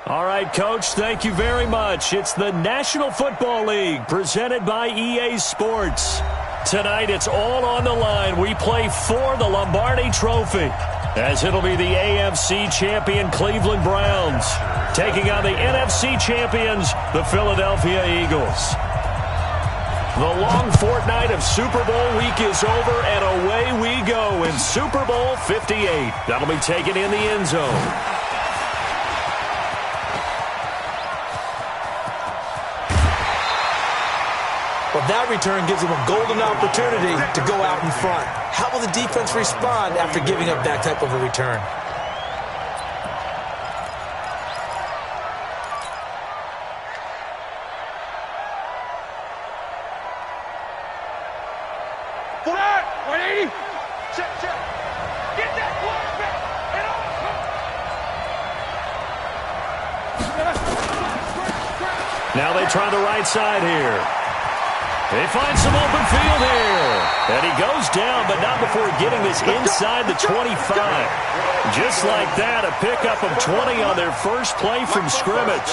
All right, Coach, thank you very much. It's the National Football League presented by EA Sports. Tonight, it's all on the line. We play for the Lombardi Trophy, as it'll be the AFC champion Cleveland Browns taking on the NFC champions, the Philadelphia Eagles. The long fortnight of Super Bowl week is over, and away we go in Super Bowl 58. That'll be taken in the end zone. Well, that return gives them a golden opportunity to go out in front. How will the defense respond after giving up that type of a return? Now they try the right side here. They find some open field here. And he goes down, but not before getting this inside the 25. Just like that, a pickup of 20 on their first play from scrimmage.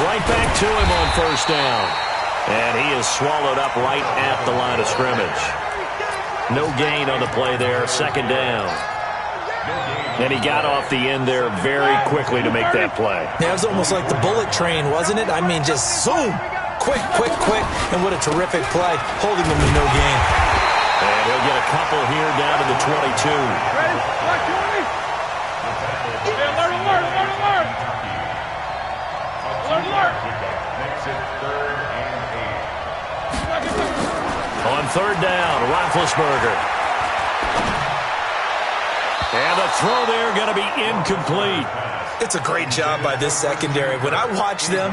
Right back to him on first down. And he is swallowed up right at the line of scrimmage. No gain on the play there, second down. And he got off the end there very quickly to make that play. Yeah, it was almost like the bullet train, wasn't it? I mean, just zoom. Quick, quick, quick. And what a terrific play, holding them to no gain. And he'll get a couple here down to the 22. Ready? Watch, Jordy. Alert, alert, alert, alert. Alert, alert. Makes it 3rd and 8. On third down, Roethlisberger. And the throw there going to be incomplete. It's a great job by this secondary. When I watch them,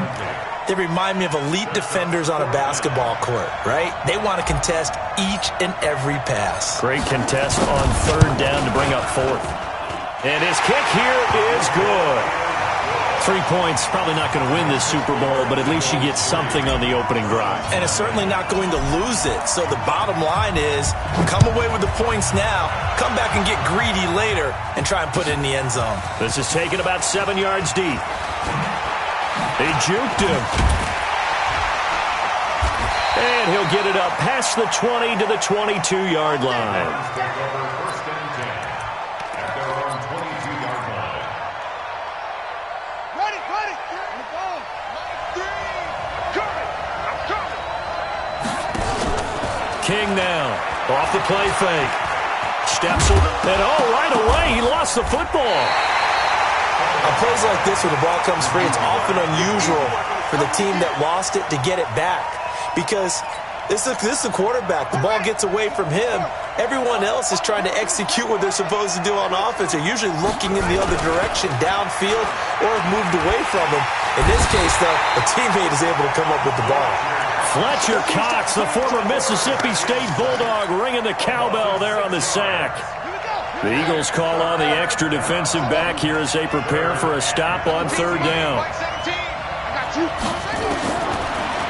they remind me of elite defenders on a basketball court, right? They want to contest each and every pass. Great contest on third down to bring up fourth. And his kick here is good. 3 points, probably not going to win this Super Bowl, but at least you get something on the opening drive. And it's certainly not going to lose it. So the bottom line is, come away with the points now, come back and get greedy later, and try and put it in the end zone. This is taken about 7 yards deep. They juked him. And he'll get it up past the 20 to the 22-yard line. King now, off the play fake. Steps over, and right away, he lost the football. On plays like this, when the ball comes free, it's often unusual for the team that lost it to get it back. Because this is the quarterback. The ball gets away from him. Everyone else is trying to execute what they're supposed to do on offense. They're usually looking in the other direction, downfield, or have moved away from him. In this case, though, a teammate is able to come up with the ball. Fletcher Cox, the former Mississippi State Bulldog, ringing the cowbell there on the sack. The Eagles call on the extra defensive back here as they prepare for a stop on third down.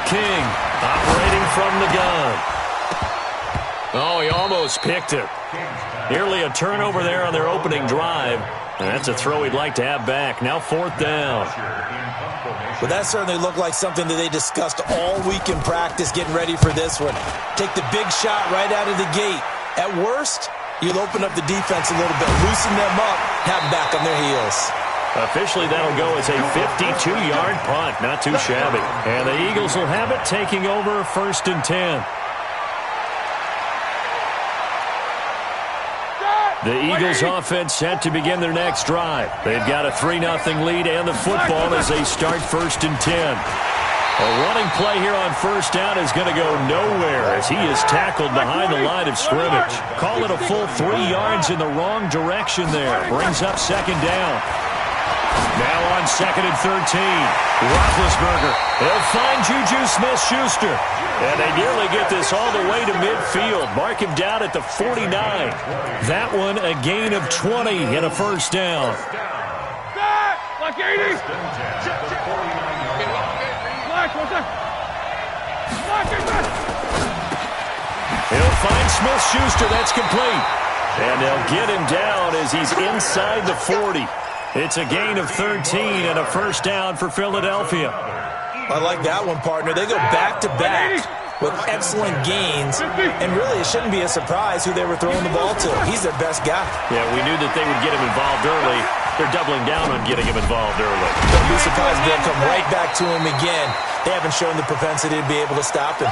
King operating from the gun. Oh, he almost picked it. Nearly a turnover there on their opening drive. And that's a throw he'd like to have back. Now fourth down. Well, that certainly looked like something that they discussed all week in practice, getting ready for this one. Take the big shot right out of the gate. At worst, you'll open up the defense a little bit, loosen them up, have them back on their heels. Officially, that'll go as a 52-yard punt. Not too shabby. And the Eagles will have it, taking over 1st and 10. The Eagles offense set to begin their next drive. They've got a 3-0 lead and the football as they start 1st and 10. A running play here on first down is going to go nowhere as he is tackled behind the line of scrimmage. Call it a full 3 yards in the wrong direction there. Brings up second down. Now on 2nd and 13. Roethlisberger. They'll find Juju Smith-Schuster. And they nearly get this all the way to midfield. Mark him down at the 49. That one a gain of 20 and a first down. Like 80. He'll find Smith-Schuster. That's complete. And they'll get him down as he's inside the 40. It's a gain of 13 and a first down for Philadelphia. I like that one, partner. They go back-to-back with excellent gains, and really it shouldn't be a surprise who they were throwing the ball to. He's their best guy. Yeah, we knew that they would get him involved early. They're doubling down on getting him involved early. Don't be surprised they'll come right back to him again. They haven't shown the propensity to be able to stop him.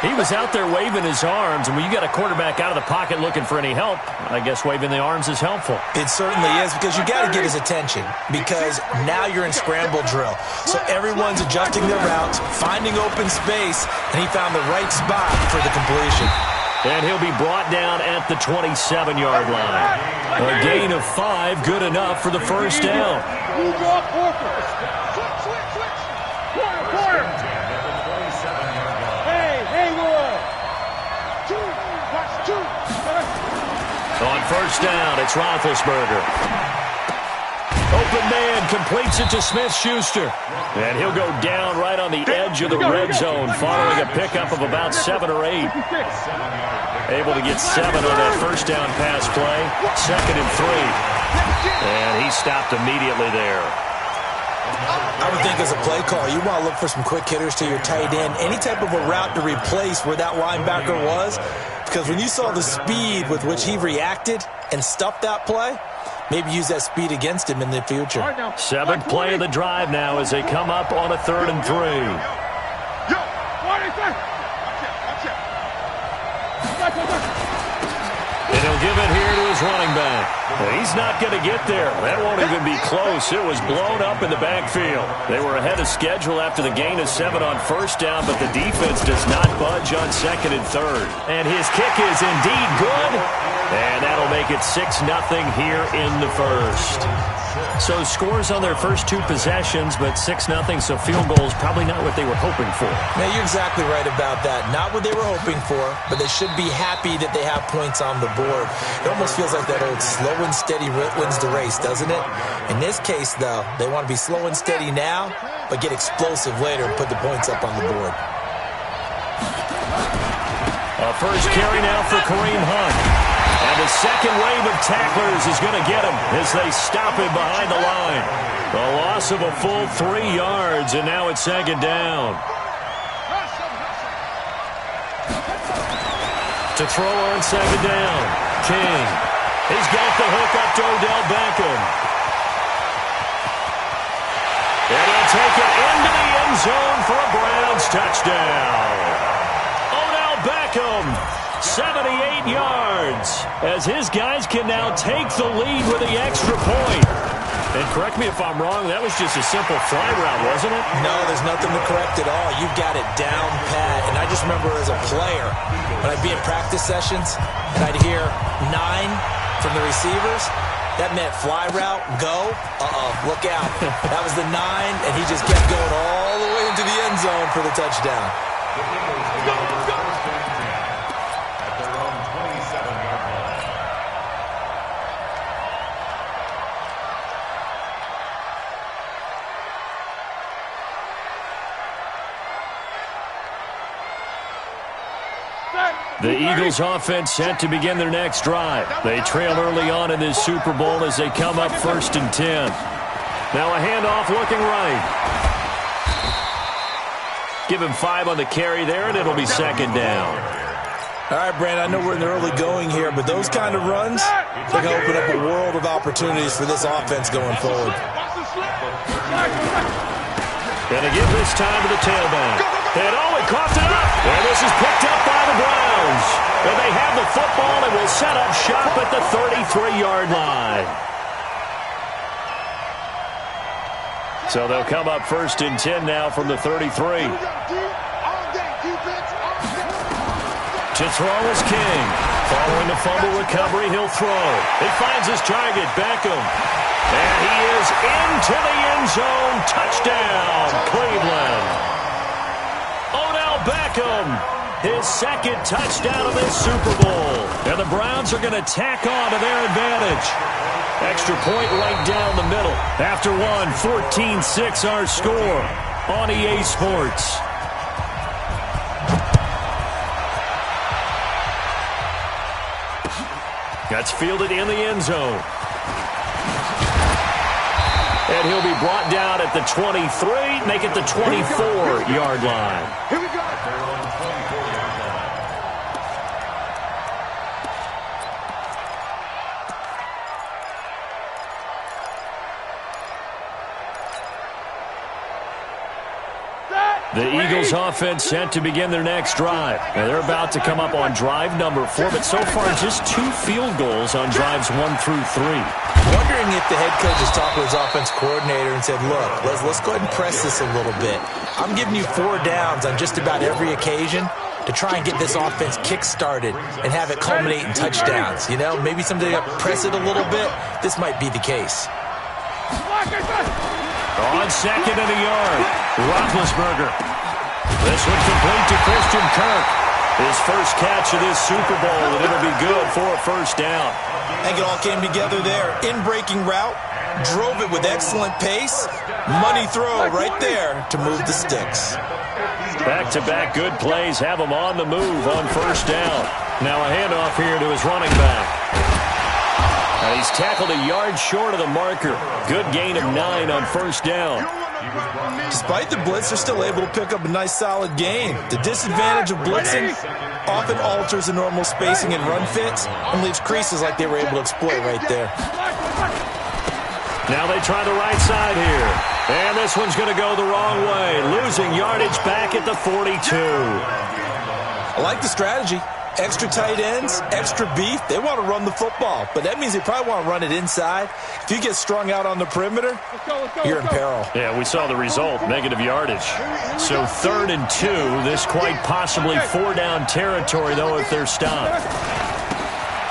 He was out there waving his arms, and when you got a quarterback out of the pocket looking for any help, I guess waving the arms is helpful. It certainly is, because you got to get his attention, because now you're in scramble drill. So everyone's adjusting their routes, finding open space, and he found the right spot for the completion. And he'll be brought down at the 27-yard line. A gain of 5, good enough for the first down. Move off, switch. Quarter. On first down, it's Roethlisberger. Open man completes it to Smith-Schuster. And he'll go down right on the edge of the red zone following a pickup of about 7 or 8. Able to get 7 on that first down pass play. 2nd and 3. And he stopped immediately there. I would think as a play caller, you want to look for some quick hitters to your tight end. Any type of a route to replace where that linebacker was. Because when you saw the speed with which he reacted and stuffed that play, maybe use that speed against him in the future. 7th play of the drive now as they come up on a 3rd and 3. And he'll give it here to his running back. He's not going to get there. That won't even be close. It was blown up in the backfield. They were ahead of schedule after the gain of 7 on first down, but the defense does not budge on 2nd and 3rd. And his kick is indeed good. And that'll make it 6-0 here in the first. So scores on their first 2 possessions, but 6-0, so field goals probably not what they were hoping for. Now, you're exactly right about that. Not what they were hoping for, but they should be happy that they have points on the board. It almost feels like that old slow and steady wins the race, doesn't it? In this case, though, they want to be slow and steady now, but get explosive later and put the points up on the board. A first carry now for Kareem Hunt. And the second wave of tacklers is going to get him as they stop him behind the line. A loss of a full 3 yards, and now it's 2nd down. To throw on 2nd down, King. He's got the hook up to Odell Beckham. And he'll take it into the end zone for a Browns touchdown. Odell Beckham, 78 yards, as his guys can now take the lead with the extra point. And correct me if I'm wrong, that was just a simple fly route, wasn't it? No, there's nothing to correct at all. You've got it down pat. And I just remember as a player, when I'd be in practice sessions, and I'd hear 9 from the receivers, that meant fly route, go, look out. That was the 9, and he just kept going all the way into the end zone for the touchdown. The Eagles offense set to begin their next drive. They trail early on in this Super Bowl as they come up 1st and 10. Now a handoff looking right. Give him 5 on the carry there, and it'll be 2nd down. All right, Brandon, I know we're in the early going here, but those kind of runs, they're going to open up a world of opportunities for this offense going forward. And again this time to the tailback. And he coughed it up. And this is picked up by the Browns. And they have the football and will set up shop at the 33-yard line. So they'll come up 1st and 10 now from the 33. To throw is King. Following the fumble recovery, he'll throw. He finds his target, Beckham. And he is into the end zone. Touchdown, Cleveland. Odell Beckham, his 2nd touchdown of this Super Bowl. And the Browns are going to tack on to their advantage. Extra point right down the middle. After one, 14-6 our score on EA Sports. That's fielded in the end zone. And he'll be brought down at the 23, make it the 24-yard line. Here we go. The Eagles offense set to begin their next drive. Now they're about to come up on drive number 4, but so far just 2 field goals on drives 1 through 3. Wondering if the head coach has talked with his offense coordinator and said, look, let's go ahead and press this a little bit. I'm giving you 4 downs on just about every occasion to try and get this offense kick-started and have it culminate in touchdowns. You know, maybe somebody press it a little bit. This might be the case. On second and a yard, Roethlisberger. This one complete to Christian Kirk. His first catch of this Super Bowl, and it'll be good for a first down. I think it all came together there. In-breaking route, drove it with excellent pace. Money throw right there to move the sticks. Back-to-back good plays have him on the move on first down. Now a handoff here to his running back. And he's tackled a yard short of the marker. Good gain of 9 on first down. Despite the blitz, they're still able to pick up a nice solid gain. The disadvantage of blitzing often alters the normal spacing and run fits and leaves creases like they were able to exploit right there. Now they try the right side here. And this one's going to go the wrong way. Losing yardage back at the 42. I like the strategy. Extra tight ends, extra beef. They want to run the football, but that means they probably want to run it inside. If you get strung out on the perimeter, you're in peril. Yeah, we saw the result, negative yardage. So 3rd and 2, this quite possibly 4-down territory, though, if they're stopped.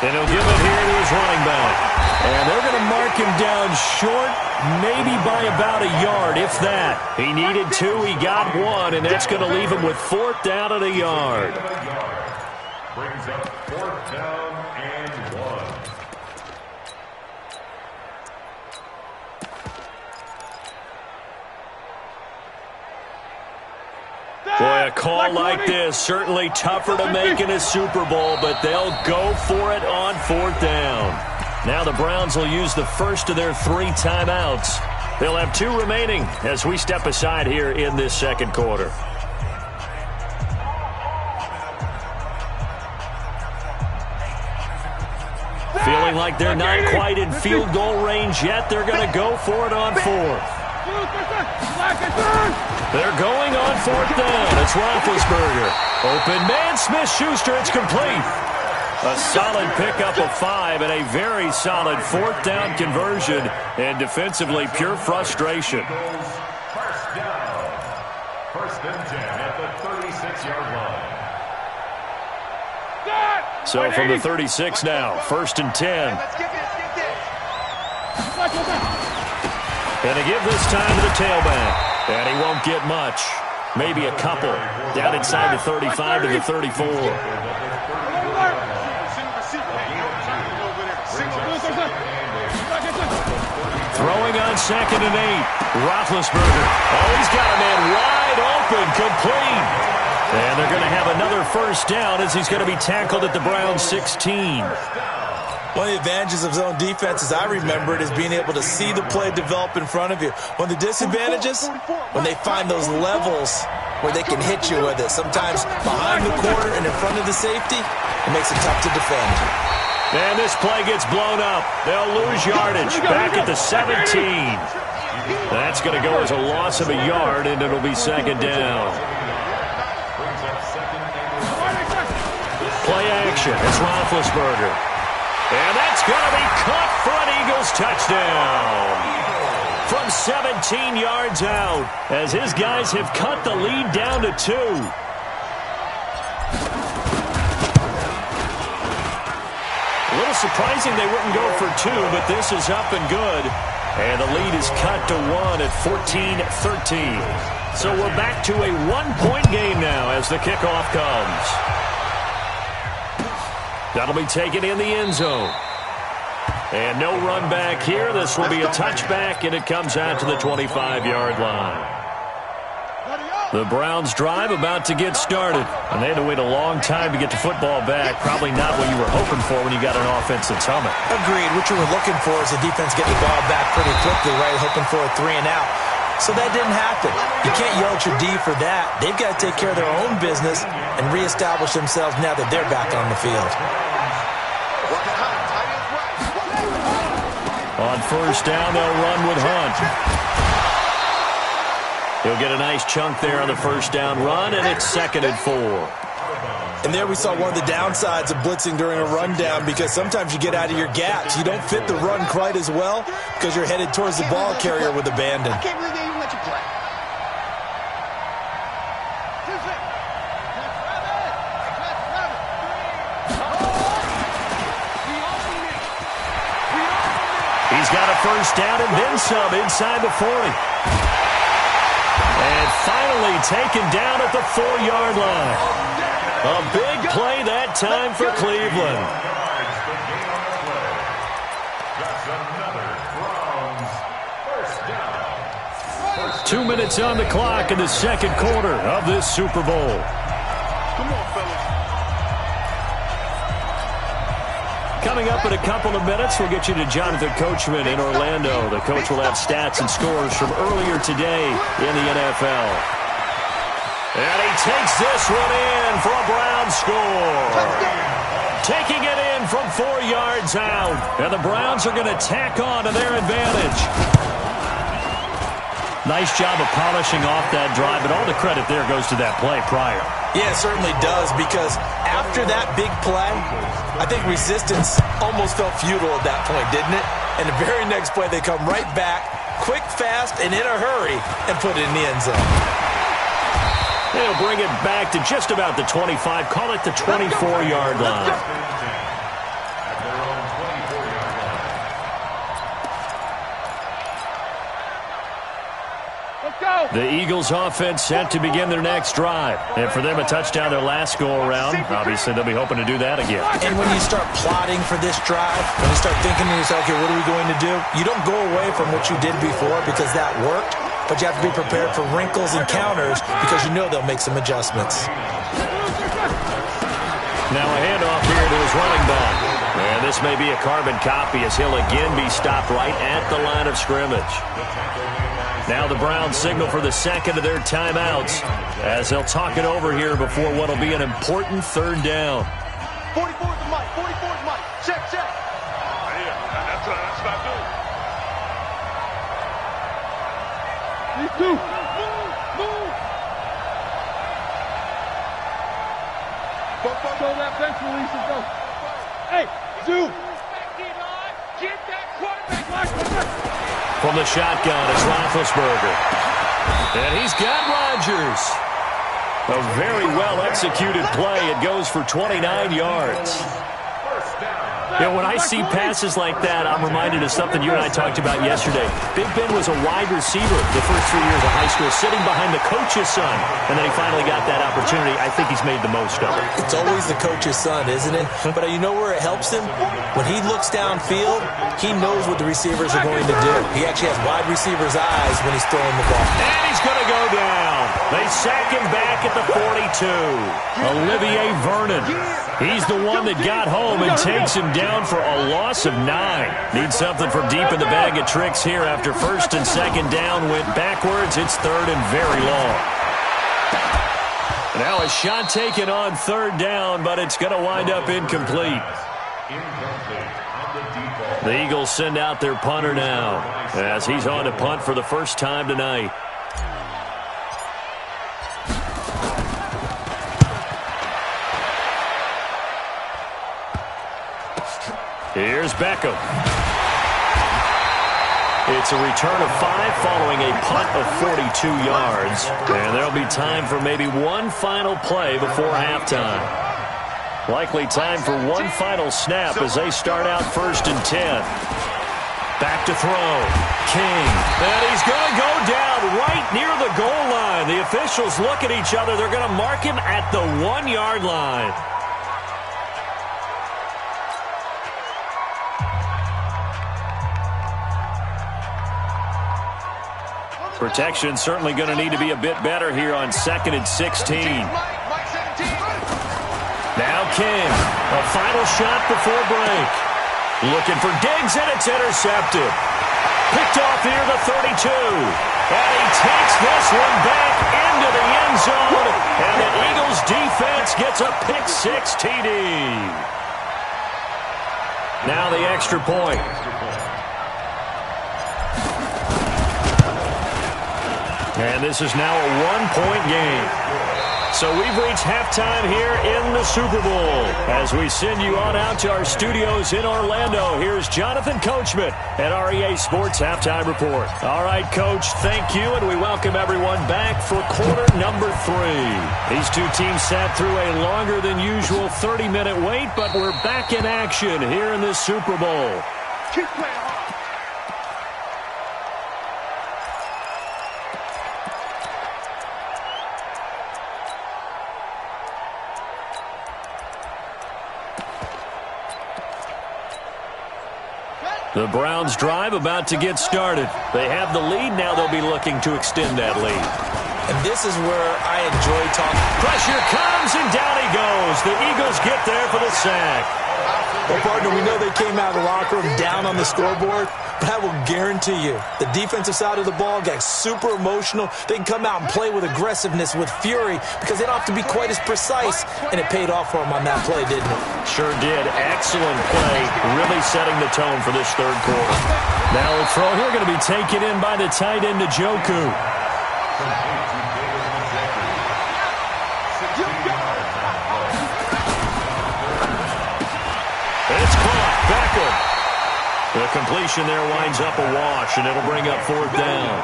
And he'll give it here to his running back. And they're going to mark him down short, maybe by about a yard, if that. He needed 2, he got 1, and that's going to leave him with 4th down and a yard. Brings up 4th down and 1. Boy, a call like this, certainly tougher to make in a Super Bowl, but they'll go for it on 4th down. Now the Browns will use the first of their 3 timeouts. They'll have 2 remaining as we step aside here in this second quarter. Feeling like they're not quite in field goal range yet. They're going to go for it on 4th. They're going on 4th down. It's Roethlisberger. Open man, Smith-Schuster. It's complete. A solid pickup of 5 and a very solid 4th down conversion. And defensively, pure frustration. First down. 1st and 10 at the 36-yard line. So from the 36 now, 1st and 10. And they give this time to the tailback. And he won't get much. Maybe a couple. Down inside the 35 to the 34. Throwing on 2nd and 8. Roethlisberger. Oh, he's got a man wide open, complete. And they're going to have another first down as he's going to be tackled at the Browns 16. One of the advantages of zone defense, as I remember it, is being able to see the play develop in front of you. One of the disadvantages, when they find those levels where they can hit you with it. Sometimes behind the corner and in front of the safety, it makes it tough to defend. And this play gets blown up. They'll lose yardage back at the 17. That's going to go as a loss of a yard, and it'll be 2nd down. Play action. It's Roethlisberger. And that's going to be caught for an Eagles touchdown. From 17 yards out, as his guys have cut the lead down to 2. A little surprising they wouldn't go for 2, but this is up and good. And the lead is cut to 1 at 14-13. So we're back to a 1-point game now as the kickoff comes. That'll be taken in the end zone. And no run back here. This will be a touchback, and it comes out to the 25-yard line. The Browns' drive about to get started. And they had to wait a long time to get the football back. Probably not what you were hoping for when you got an offense that's humming. Agreed. What you were looking for is the defense getting the ball back pretty quickly, right? Hoping for a 3 and out. So that didn't happen. You can't yell at your D for that. They've got to take care of their own business and reestablish themselves now that they're back on the field. On first down, they'll run with Hunt. He'll get a nice chunk there on the first down run, and it's 2nd and 4. And there we saw one of the downsides of blitzing during a rundown, because sometimes you get out of your gaps. You don't fit the run quite as well because you're headed towards the ball carrier with abandon. I can't believe they even let you play. He's got a first down and then some inside the 40. And finally taken down at the 4-yard line. A big play that time for Cleveland. That's another Browns first down. 2 minutes on the clock in the second quarter of this Super Bowl. Come on, fellas. Coming up in a couple of minutes, we'll get you to Jonathan Coachman in Orlando. The coach will have stats and scores from earlier today in the NFL. And he takes this one in for a Browns score. Taking it in from 4 yards out. And the Browns are going to tack on to their advantage. Nice job of polishing off that drive, but all the credit there goes to that play prior. Yeah, it certainly does, because after that big play, I think resistance almost felt futile at that point, didn't it? And the very next play, they come right back, quick, fast, and in a hurry, and put it in the end zone. They'll bring it back to just about the 25, call it the 24-yard line. The Eagles offense set to begin their next drive. And for them, a touchdown their last go-around. Obviously, they'll be hoping to do that again. And when you start plotting for this drive, when you start thinking to yourself, okay, what are we going to do? You don't go away from what you did before because that worked, but you have to be prepared for wrinkles and counters because you know they'll make some adjustments. Now a handoff here to his running back. And this may be a carbon copy as he'll again be stopped right at the line of scrimmage. Now the Browns signal for the second of their timeouts as they'll talk it over here before what will be an important 3rd down. 44 is the mic. 44 is the mic. Check. Yeah, that's not good. These two. Move. Go that bench release and go. Hey, Zoo. Get that quarterback. From the shotgun, it's Roethlisberger. And he's got Rodgers. A very well-executed play. It goes for 29 yards. You know, when I see passes like that, I'm reminded of something you and I talked about yesterday. Big Ben was a wide receiver the first 3 years of high school, sitting behind the coach's son. And then he finally got that opportunity. I think he's made the most of it. It's always the coach's son, isn't it? But you know where it helps him? When he looks downfield, he knows what the receivers are going to do. He actually has wide receivers' eyes when he's throwing the ball. And he's going to go down. They sack him back at the 42. Olivier Vernon. He's the one that got home and takes him down for a loss of 9. Needs something from deep in the bag of tricks here after 1st and 2nd down went backwards. It's 3rd and very long. Now a shot taken on 3rd down, but it's going to wind up incomplete. The Eagles send out their punter now as he's on to punt for the first time tonight. Here's Beckham. It's a return of 5 following a punt of 42 yards. And there'll be time for maybe one final play before halftime. Likely time for one final snap as they start out 1st and 10. Back to throw. King. And he's going to go down right near the goal line. The officials look at each other. They're going to mark him at the 1-yard line. Protection's certainly going to need to be a bit better here on 2nd and 16. Now King. A final shot before break. Looking for Diggs, and it's intercepted. Picked off here the 32. And he takes this one back into the end zone. And the Eagles defense gets a pick-6 TD. Now the extra point. And this is now a one-point game. So we've reached halftime here in the Super Bowl. As we send you on out to our studios in Orlando, here's Jonathan Coachman at REA Sports Halftime Report. All right, Coach, thank you, and we welcome everyone back for quarter number 3. These two teams sat through a longer than usual 30-minute wait, but we're back in action here in this Super Bowl. Keep playing hard. The Browns' drive about to get started. They have the lead. Now they'll be looking to extend that lead. And this is where I enjoy talking. Pressure comes, and down he goes. The Eagles get there for the sack. Well, partner, we know they came out of the locker room down on the scoreboard, but I will guarantee you the defensive side of the ball got super emotional. They can come out and play with aggressiveness, with fury, because they don't have to be quite as precise, and it paid off for them on that play, didn't it? Sure did. Excellent play, really setting the tone for this third quarter. Now a throw here going to be taken in by the tight end, Njoku. It's caught. Beckham. The completion there winds up a wash, and it'll bring up 4th down.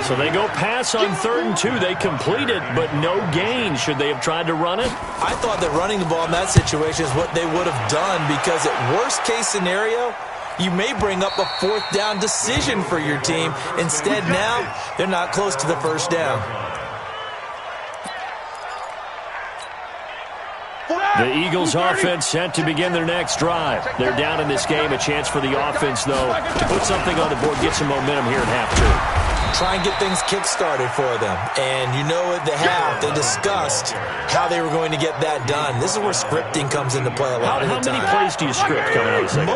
So they go pass on 3rd and 2. They complete it, but no gain. Should they have tried to run it? I thought that running the ball in that situation is what they would have done, because at worst case scenario, you may bring up a 4th down decision for your team. Instead, now they're not close to the 1st down. The Eagles offense set to begin their next drive. They're down in this game. A chance for the offense, though, to put something on the board, get some momentum here at half 2. Try and get things kick-started for them. And you know at the half, they discussed how they were going to get that done. This is where scripting comes into play a lot of the time. How many plays do you script coming out of the second?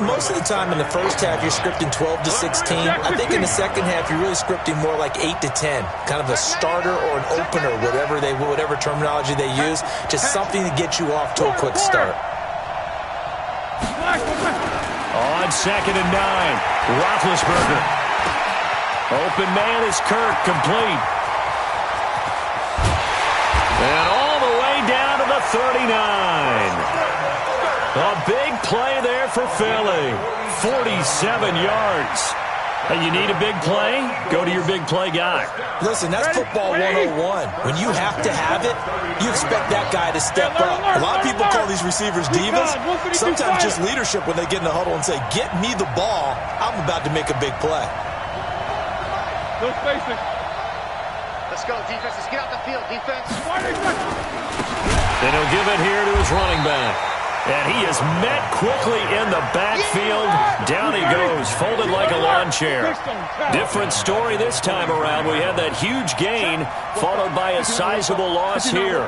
Most of the time in the first half, you're scripting 12 to 16. I think in the second half, you're really scripting more like 8 to 10. Kind of a starter or an opener, whatever terminology they use. Just something to get you off to a quick start. On 2nd and 9, Roethlisberger. Open man is Kirk, complete. And all the way down to the 39. A big play there for Philly. 47 yards. Hey, you need a big play? Go to your big play guy. Listen, that's football 101. When you have to have it, you expect that guy to step up. A lot of people call these receivers divas. Sometimes just leadership when they get in the huddle and say, get me the ball. I'm about to make a big play. No spacing. Let's go, defense. Let's get out the field, defense. Then he'll give it here to his running back. And he is met quickly in the backfield. Down he goes, folded like a lawn chair. Different story this time around. We had that huge gain, followed by a sizable loss here.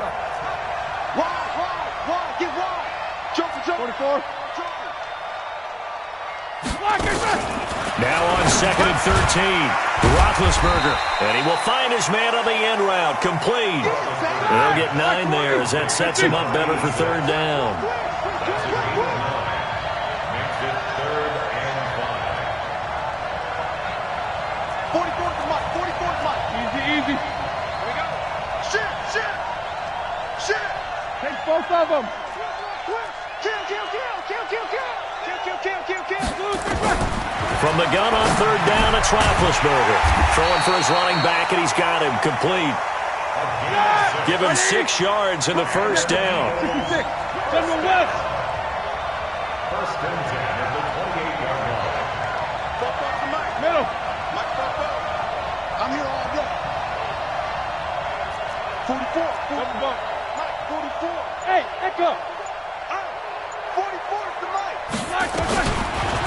Wide, get wide. Jump. 44. Now on 2nd and 13, Roethlisberger, and he will find his man on the end route, complete. They'll get 9 there as that sets him up better for 3rd down. Easy. Here we go. Shit. Take both of them. From the gun on 3rd down, it's Roethlisberger. Throwing for his running back, and he's got him complete. Give him 6 yards in the 1st down. 66. General West. 1st and 10 at the 28-yard line. Middle. I'm here all day. 44. Mike, 44. Hey, echo. 44 is the Mike.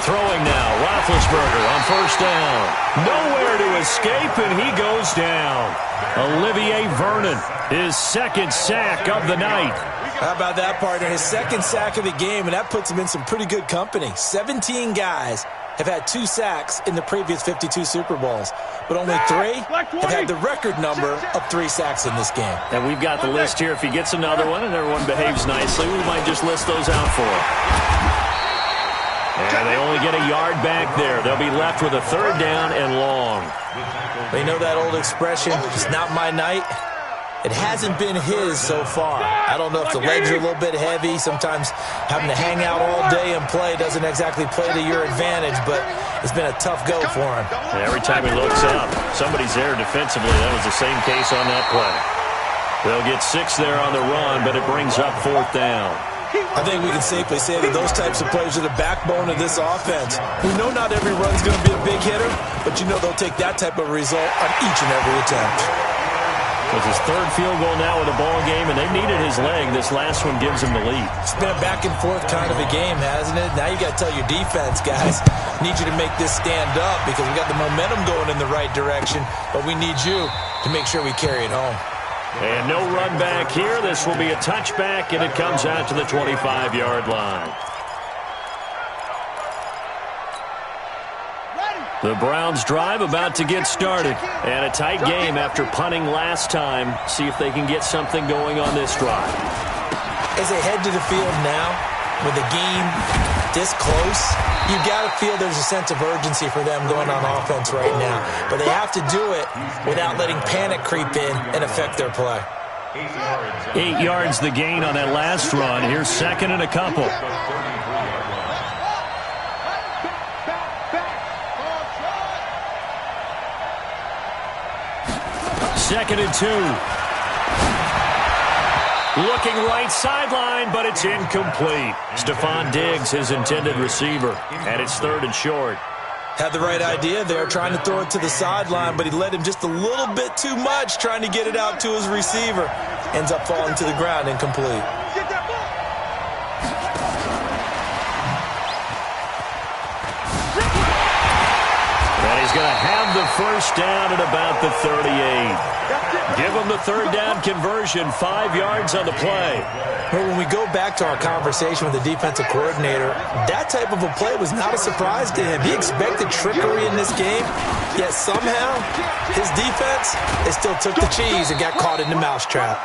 Throwing now, Roethlisberger on first down. Nowhere to escape, and he goes down. Olivier Vernon, his second sack of the night. How about that, partner? His second sack of the game, and that puts him in some pretty good company. 17 guys have had 2 sacks in the previous 52 Super Bowls, but only 3 have had the record number of 3 sacks in this game. And we've got the list here. If he gets another one and everyone behaves nicely, we might just list those out for him. And they only get a yard back there. They'll be left with a third down and long. They know that old expression, it's not my night. It hasn't been his so far. I don't know if the legs are a little bit heavy. Sometimes having to hang out all day and play doesn't exactly play to your advantage, but it's been a tough go for him. And every time he looks up, somebody's there defensively. That was the same case on that play. They'll get 6 there on the run, but it brings up 4th down. I think we can safely say that those types of plays are the backbone of this offense. We know not every run's going to be a big hitter, but you know they'll take that type of result on each and every attempt. It's his 3rd field goal now with a ball game, and they needed his leg. This last one gives him the lead. It's been a back-and-forth kind of a game, hasn't it? Now you got to tell your defense, guys, need you to make this stand up because we got the momentum going in the right direction, but we need you to make sure we carry it home. And no run back here. This will be a touchback, and it comes out to the 25-yard line. The Browns drive about to get started. And a tight game after punting last time. See if they can get something going on this drive. As they head to the field now, with the game this close, you got to feel there's a sense of urgency for them going on offense right now. But they have to do it without letting panic creep in and affect their play. 8 yards the gain on that last run. Here's 2nd and a couple. Second and 2. Looking right sideline, but it's incomplete. Stephon Diggs, his intended receiver, and it's 3rd and short. Had the right idea there, trying to throw it to the sideline, but he led him just a little bit too much, trying to get it out to his receiver. Ends up falling to the ground, incomplete. And he's going to have the first down at about the 38. Give him the 3rd down conversion, 5 yards on the play. Well, when we go back to our conversation with the defensive coordinator, that type of a play was not a surprise to him. He expected trickery in this game, yet somehow his defense, they still took the cheese and got caught in the mousetrap.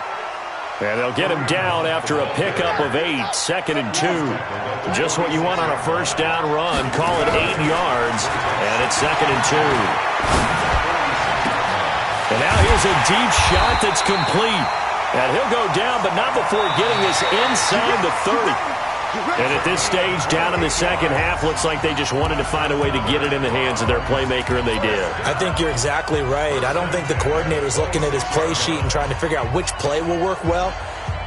And they'll get him down after a pickup of 8, 2nd and 2. Just what you want on a first down run. Call it 8 yards, and it's 2nd and 2. And now here's a deep shot that's complete. And he'll go down, but not before getting this inside the 30. And at this stage, down in the second half, looks like they just wanted to find a way to get it in the hands of their playmaker, and they did. I think you're exactly right. I don't think the coordinator's looking at his play sheet and trying to figure out which play will work well.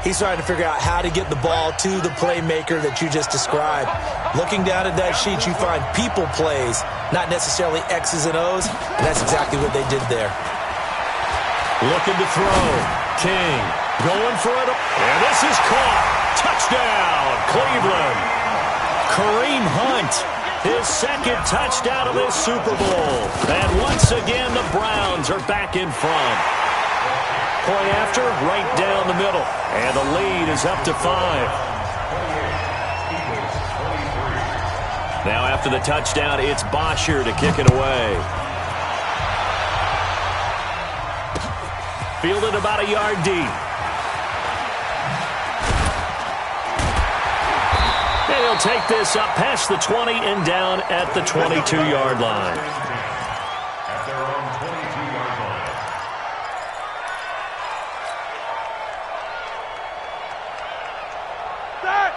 He's trying to figure out how to get the ball to the playmaker that you just described. Looking down at that sheet, you find people plays, not necessarily X's and O's, and that's exactly what they did there. Looking to throw. King going for it. And this is caught. Touchdown, Cleveland. Kareem Hunt, his 2nd touchdown of this Super Bowl. And once again, the Browns are back in front. Point after, right down the middle. And the lead is up to 5. Now after the touchdown, it's Bosher to kick it away. Fielded about a yard deep. And he'll take this up past the 20 and down at the 22-yard line. At their own 22-yard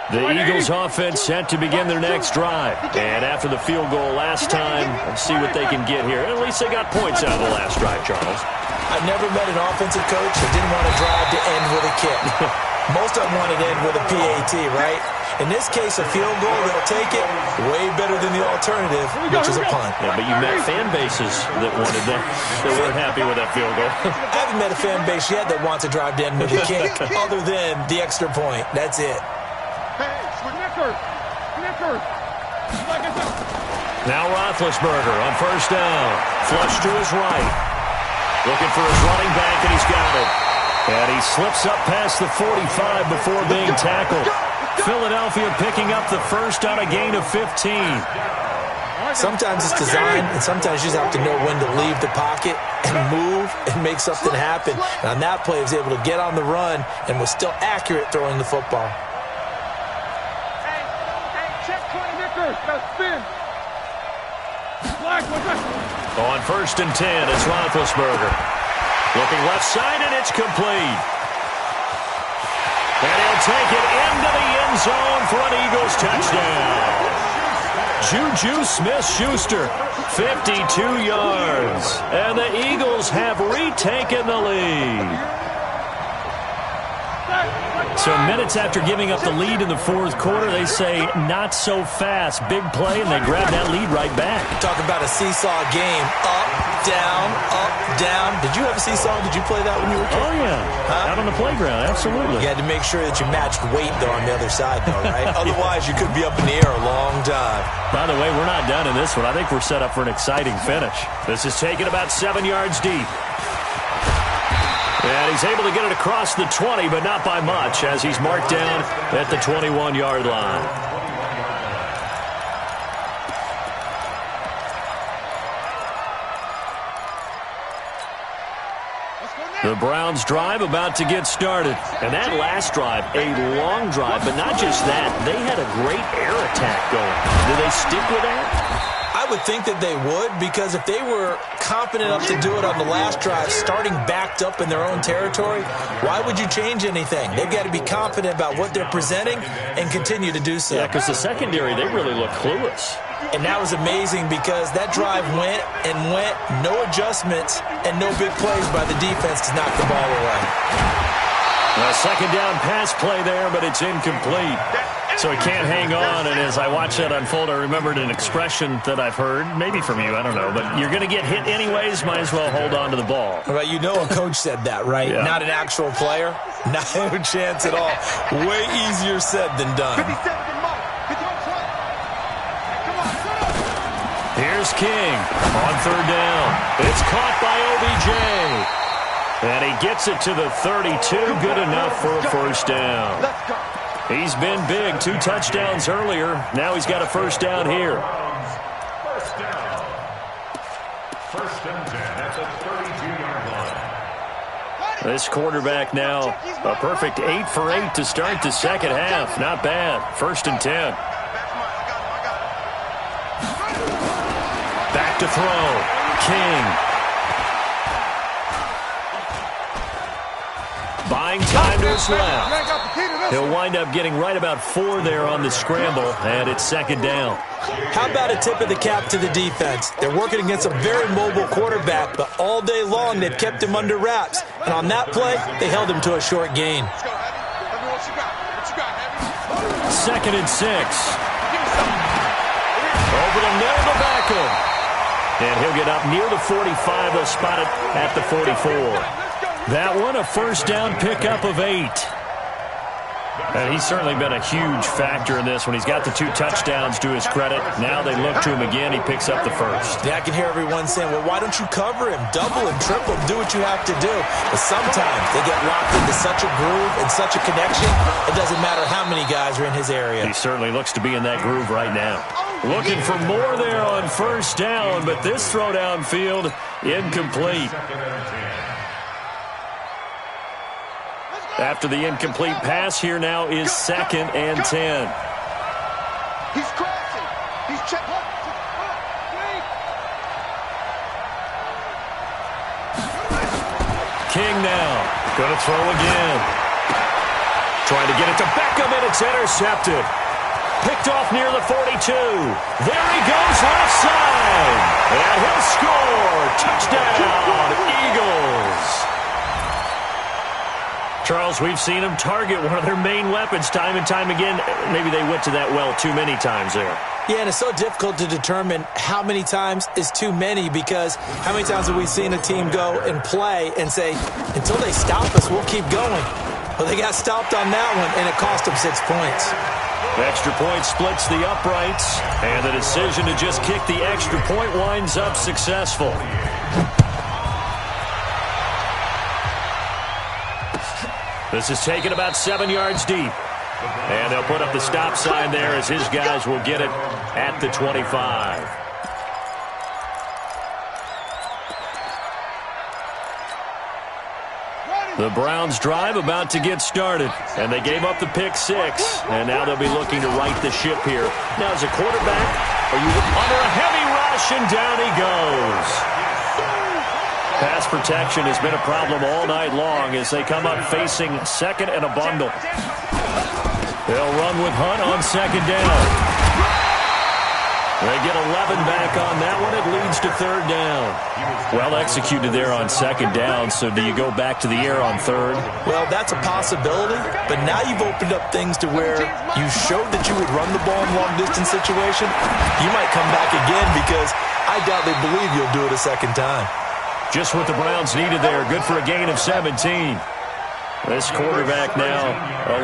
line. The Eagles offense set to begin their next drive. And after the field goal last time, let's see what they can get here. At least they got points out of the last drive, Charles. I've never met an offensive coach that didn't want to drive to end with a kick. Most of them wanted to end with a PAT, right? In this case, a field goal, they'll take it way better than the alternative, which is a punt. Yeah, but you met fan bases that wanted that. They weren't happy with that field goal. I haven't met a fan base yet that wants to drive to end with a kick other than the extra point. That's it. Hey, Snickers! Snickers! Like I said, Now Roethlisberger on first down. Flush to his right. Looking for his running back, and he's got it. And he slips up past the 45 before being tackled. Philadelphia picking up the first on a gain of 15. Sometimes it's design, and sometimes you just have to know when to leave the pocket and move and make something happen. And on that play, he was able to get on the run and was still accurate throwing the football. Check 20 Nickers. Now spin. On first and 10, it's Roethlisberger. Looking left side, and it's complete. And he'll take it into the end zone for an Eagles touchdown. Juju Smith-Schuster, 52 yards. And the Eagles have retaken the lead. So minutes after giving up the lead in the fourth quarter, they say not so fast. Big play, and they grab that lead right back. Talk about a seesaw game. Up, down. Did you have a seesaw? Did you play that when you were a kid? Oh, yeah. Out on the playground, absolutely. You had to make sure that you matched weight, though, on the other side, though, right? Otherwise, you could be up in the air a long time. By the way, we're not done in this one. I think we're set up for an exciting finish. This is taken about 7 yards deep. And he's able to get it across the 20, but not by much, as he's marked down at the 21-yard line. The Browns drive about to get started. And that last drive, a long drive, but not just that. They had a great air attack going. Do they stick with that? I would think that they would, because if they were confident enough to do it on the last drive, starting backed up in their own territory, why would you change anything? They've got to be confident about what they're presenting and continue to do so. Yeah, because the secondary, they really look clueless. And that was amazing because that drive went, no adjustments, and no big plays by the defense to knock the ball away. A second down pass play there, but it's incomplete. So he can't hang on, and as I watch that unfold, I remembered an expression that I've heard, maybe from you, I don't know, but you're going to get hit anyways, might as well hold on to the ball. Well, you know a coach said that, right? Yeah. Not an actual player? No chance at all. Way easier said than done. Here's King on third down. It's caught by OBJ. And he gets it to the 32. Good enough for a first down. He's been big. 2 touchdowns earlier. Now he's got a first down here. First and 10 at the 32-yard line. This quarterback now a perfect 8 for 8 to start the second half. Not bad. First and 10. Back to throw. King. Buying time to his left. He'll wind up getting right about 4 there on the scramble, and it's second down. How about a tip of the cap to the defense? They're working against a very mobile quarterback, but all day long they've kept him under wraps. And on that play, they held him to a short gain. Second and 6. Over the middle to Beckham. And he'll get up near the 45. They'll spot it at the 44. That one, a first down pickup of 8. And he's certainly been a huge factor in this when he's got the 2 touchdowns to his credit. Now they look to him again. He picks up the first. Yeah, I can hear everyone saying, well, why don't you cover him? Double him, triple him, do what you have to do. But sometimes they get locked into such a groove and such a connection, it doesn't matter how many guys are in his area. He certainly looks to be in that groove right now. Looking for more there on first down, but this throw downfield incomplete. After the incomplete pass, here now is second and 10. He's crashing. He's checking. King now. Going to throw again. Trying to get it to Beckham, and it's intercepted. Picked off near the 42. There he goes left side. And he'll score. Touchdown, Eagles. Charles, we've seen them target one of their main weapons time and time again. Maybe they went to that well too many times there. Yeah, and it's so difficult to determine how many times is too many, because how many times have we seen a team go and play and say, until they stop us, we'll keep going. Well, they got stopped on that one, and it cost them 6 points. Extra point splits the uprights, and the decision to just kick the extra point winds up successful. This is taken about 7 yards deep. And they'll put up the stop sign there as his guys will get it at the 25. The Browns drive about to get started, and they gave up the pick 6, and now they'll be looking to right the ship here. Now, as a quarterback, are you under a heavy rush, and down he goes. Pass protection has been a problem all night long as they come up facing second and a bundle. They'll run with Hunt on second down. They get 11 back on that one. It leads to third down. Well executed there on second down, so do you go back to the air on third? Well, that's a possibility, but now you've opened up things to where you showed that you would run the ball in long-distance situation. You might come back again because I doubt they believe you'll do it a second time. Just what the Browns needed there. Good for a gain of 17. This quarterback now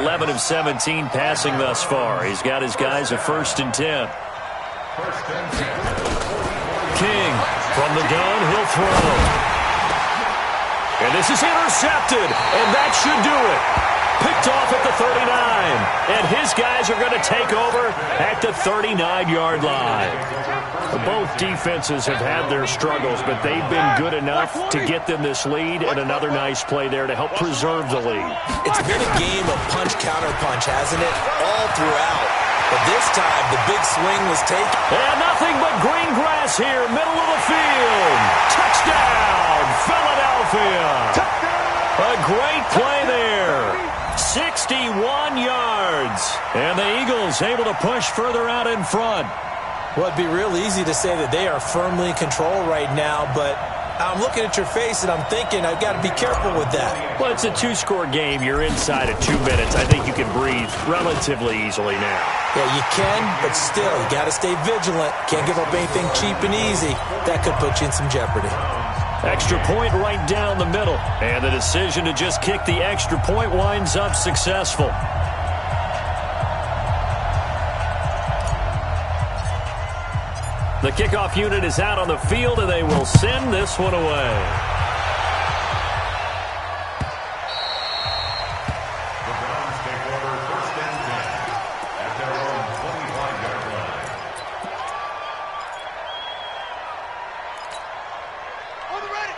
11 of 17 passing thus far. He's got his guys a 1st and 10. King from the gun, he'll throw. And this is intercepted, and that should do it. Picked off at the 39, and his guys are going to take over at the 39-yard line. Both defenses have had their struggles, but they've been good enough to get them this lead, and another nice play there to help preserve the lead. It's been a game of punch-counter-punch, hasn't it? All throughout. But this time, the big swing was taken. And nothing but green grass here, middle of the field. Touchdown, Philadelphia. A great play there. 61 yards. And the Eagles able to push further out in front. Well, it'd be real easy to say that they are firmly in control right now, but I'm looking at your face and I'm thinking I've got to be careful with that. Well, it's a 2-score game. You're inside of 2 minutes. I think you can breathe relatively easily now. Yeah, you can, but still, you got to stay vigilant. Can't give up anything cheap and easy. That could put you in some jeopardy. Extra point right down the middle. And the decision to just kick the extra point winds up successful. The kickoff unit is out on the field, and they will send this one away. The Browns take over 1st and 10 at their own 25-yard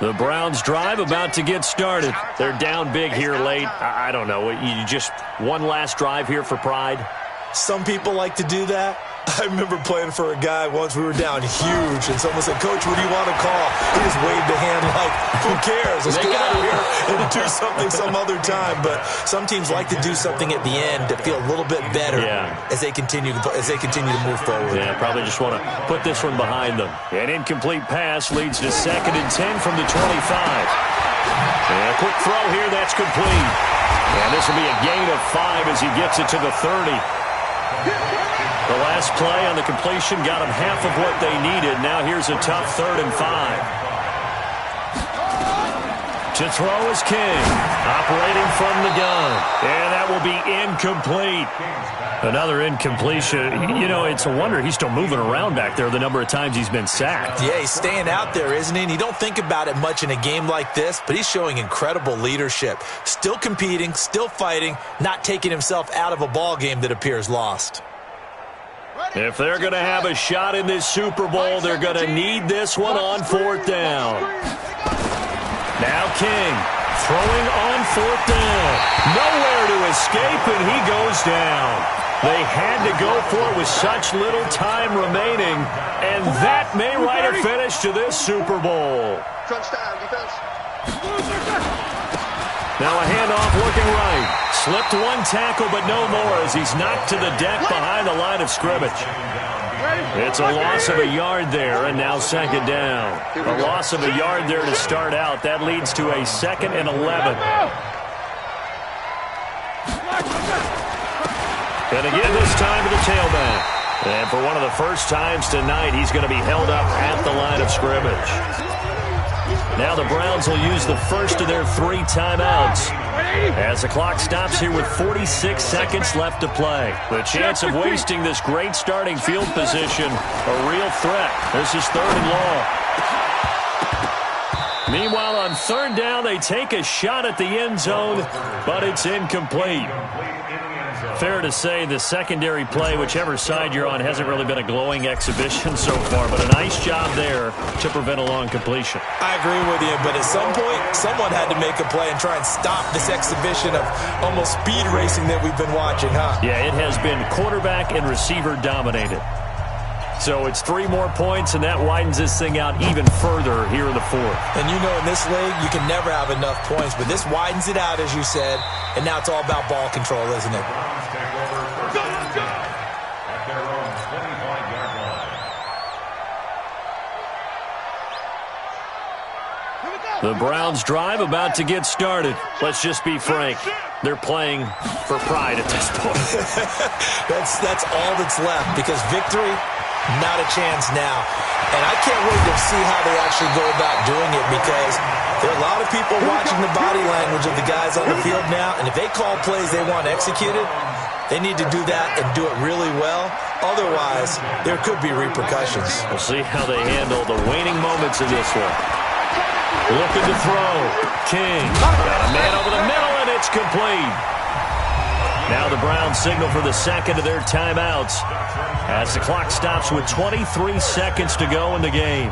line. The Browns drive about to get started. They're down big here late. I don't know. You just one last drive here for pride? Some people like to do that. I remember playing for a guy once. We were down huge, and someone said, "Coach, what do you want to call?" He just waved a hand like, "Who cares? Let's get out of here and do something some other time." But some teams like to do something at the end to feel a little bit better as they continue to move forward. Yeah, probably just want to put this one behind them. An incomplete pass leads to 2nd and 10 from the 25. And a quick throw here, that's complete. And this will be a gain of 5 as he gets it to the 30. The last play on the completion got them half of what they needed. Now here's a tough 3rd and 5. To throw is King, operating from the gun. And that will be incomplete. Another incompletion. You know, it's a wonder he's still moving around back there the number of times he's been sacked. Yeah, he's staying out there, isn't he? And you don't think about it much in a game like this, but he's showing incredible leadership. Still competing, still fighting, not taking himself out of a ball game that appears lost. If they're going to have a shot in this Super Bowl, they're going to need this one on 4th down. Now King throwing on 4th down. Nowhere to escape, and he goes down. They had to go for it with such little time remaining, and that may write a finish to this Super Bowl. Touchdown, defense. Now a handoff looking right. Slipped one tackle, but no more as he's knocked to the deck behind the line of scrimmage. It's a loss of a yard there, and now 2nd down. A loss of a yard there to start out. That leads to a 2nd and 11. And again this time to the tailback. And for one of the first times tonight, he's going to be held up at the line of scrimmage. Now the Browns will use the first of their 3 timeouts. As the clock stops here with 46 seconds left to play. The chance of wasting this great starting field position, a real threat. This is 3rd and long. Meanwhile, on 3rd down, they take a shot at the end zone, but it's incomplete. Fair to say the secondary play, whichever side you're on, hasn't really been a glowing exhibition so far, but a nice job there to prevent a long completion. I agree with you, but at some point, someone had to make a play and try and stop this exhibition of almost speed racing that we've been watching, huh? Yeah, it has been quarterback and receiver dominated. So it's 3 more points, and that widens this thing out even further here in the 4th. And you know in this league, you can never have enough points, but this widens it out, as you said, and now it's all about ball control, isn't it? At their own 25-yard line. The Browns' drive about to get started. Let's just be frank. They're playing for pride at this point. That's all that's left, because victory, not a chance now. And I can't wait to see how they actually go about doing it, because there are a lot of people watching the body language of the guys on the field now, and if they call plays they want executed, they need to do that and do it really well. Otherwise, there could be repercussions. We'll see how they handle the waning moments of this one. Looking to throw. King. Got a man over the middle, and it's complete. Now the Browns signal for the second of their timeouts as the clock stops with 23 seconds to go in the game.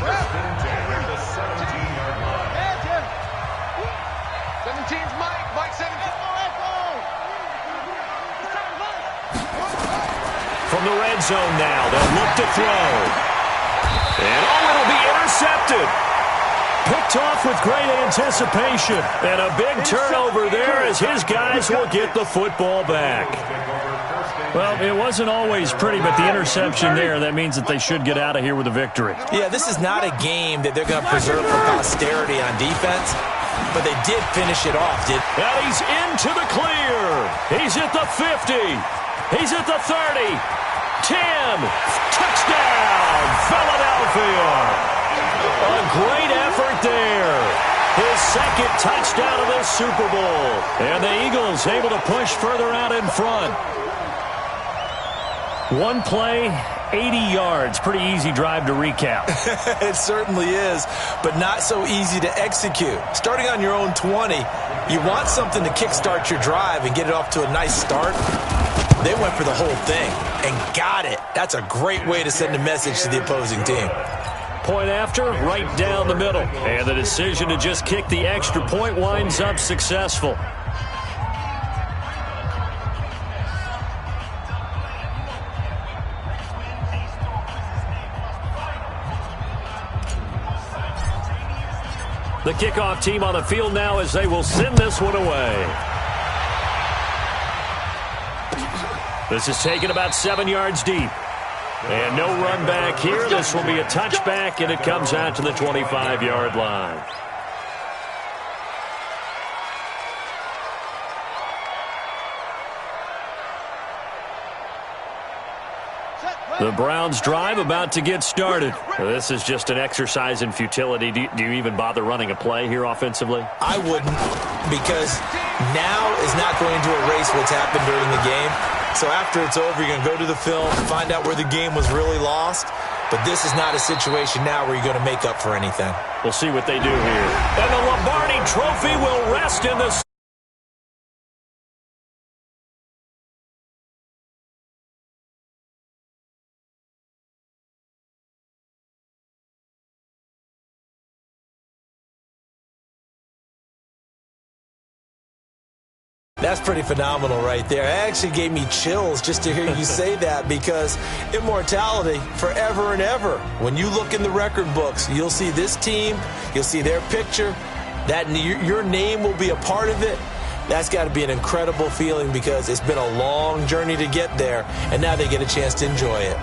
First and 10 at the 17-yard line. 17's Mike. Mike 17. From the red zone now, they'll look to throw. And it'll be intercepted. Picked off with great anticipation. And a big turnover there as his guys will get the football back. Well, it wasn't always pretty, but the interception there, that means that they should get out of here with a victory. Yeah, this is not a game that they're going to preserve for posterity on defense, but they did finish it off, And he's into the clear. He's at the 50. He's at the 30. 10. Touchdown, Philadelphia. A great effort there. His second touchdown of this Super Bowl. And the Eagles able to push further out in front. One play, 80 yards. Pretty easy drive to recap. It certainly is, but not so easy to execute. Starting on your own 20, you want something to kickstart your drive and get it off to a nice start. They went for the whole thing and got it. That's a great way to send a message to the opposing team. Point after, right down the middle. And the decision to just kick the extra point winds up successful. The kickoff team on the field now as they will send this one away. This is taken about 7 yards deep. And no run back here. This will be a touchback, and it comes out to the 25-yard line. The Browns' drive about to get started. This is just an exercise in futility. Do you even bother running a play here offensively? I wouldn't, because now is not going to erase what's happened during the game. So after it's over, you're going to go to the film, find out where the game was really lost. But this is not a situation now where you're going to make up for anything. We'll see what they do here. And the Lombardi Trophy will rest in the... That's pretty phenomenal right there. It actually gave me chills just to hear you say that, because immortality forever and ever. When you look in the record books, you'll see this team, you'll see their picture, that your name will be a part of it. That's got to be an incredible feeling, because it's been a long journey to get there, and now they get a chance to enjoy it.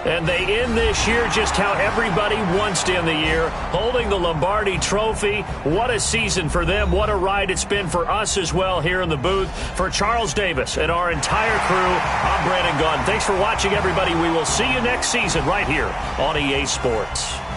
And they end this year just how everybody wants to end the year, holding the Lombardi Trophy. What a season for them. What a ride it's been for us as well here in the booth. For Charles Davis and our entire crew, I'm Brandon Gunn. Thanks for watching, everybody. We will see you next season right here on EA Sports.